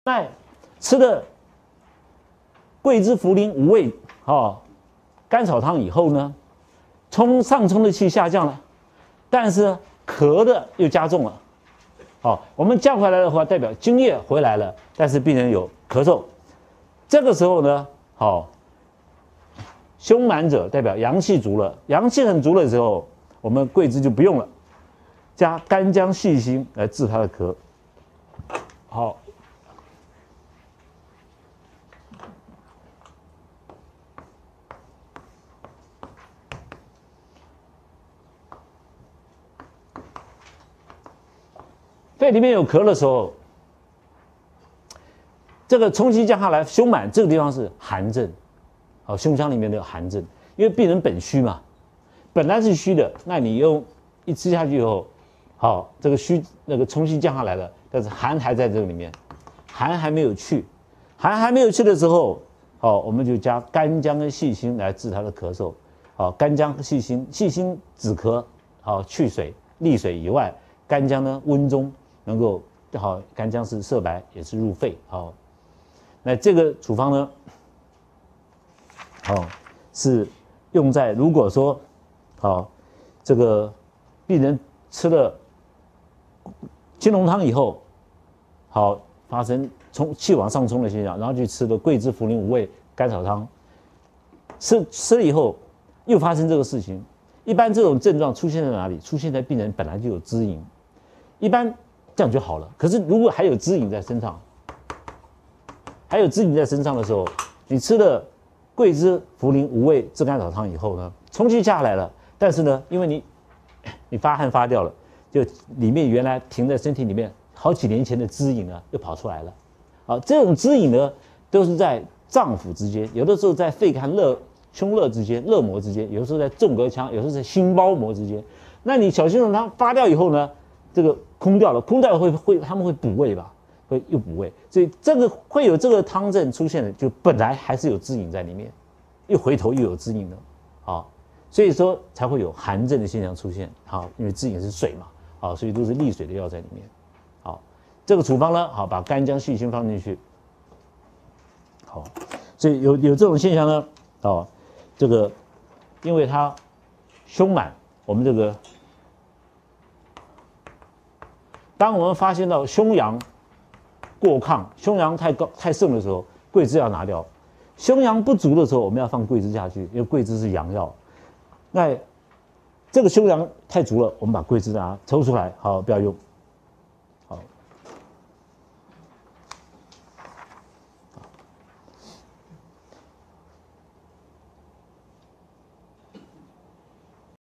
那吃了桂枝茯苓五味甘草汤以后呢，上冲的气下降了，但是咳的又加重了。我们降回来的话，代表津液回来了，但是病人有咳嗽。这个时候呢，胸满者代表阳气足了，阳气很足了的时候，我们桂枝就不用了，加干姜细辛来治他的咳。好。肺里面有咳的时候，这个冲气降下来，胸满这个地方是寒症，胸腔里面的寒症，因为病人本虚嘛，本来是虚的，那你用一吃下去以后，这个虚那个冲气降下来了，但是寒还在这个里面，寒还没有去，寒还没有去的时候，我们就加干姜跟细辛来治他的咳嗽，干姜细辛，细辛止咳，去水利水以外，干姜呢温中。能够干姜是涩白，也是入肺。那这个处方呢，是用在如果说，这个病人吃了青龙汤以后，发生气往上冲的现象，然后去吃了桂枝茯苓五味甘草汤，吃了以后又发生这个事情。一般这种症状出现在哪里？出现在病人本来就有滋饮，一般。这样就好了。可是如果还有滋饮在身上，的时候，你吃了桂枝茯苓五味炙甘草汤以后呢，冲气下来了，但是呢，因为你发汗发掉了，就里面原来停在身体里面好几年前的滋饮呢，又跑出来了。这种滋饮呢，都是在脏腑之间，有的时候在肺和胸肋之间、肋膜之间，有的时候在纵隔腔，有时候在心包膜之间。那你小青龙汤发掉以后呢，这个空掉了他们会补胃吧，会又补胃，所以这个会有这个汤症出现的，就本来还是有滋饮在里面，又回头又有滋饮的，所以说才会有寒症的现象出现，因为滋饮是水嘛，所以都是利水的药在里面，这个处方呢，把干姜细辛放进去，所以有这种现象呢，这个因为它胸满，我们这个。当我们发现到胸阳过亢、胸阳太盛的时候，桂枝要拿掉；胸阳不足的时候，我们要放桂枝下去，因为桂枝是阳药。那这个胸阳太足了，我们把桂枝抽出来，不要用。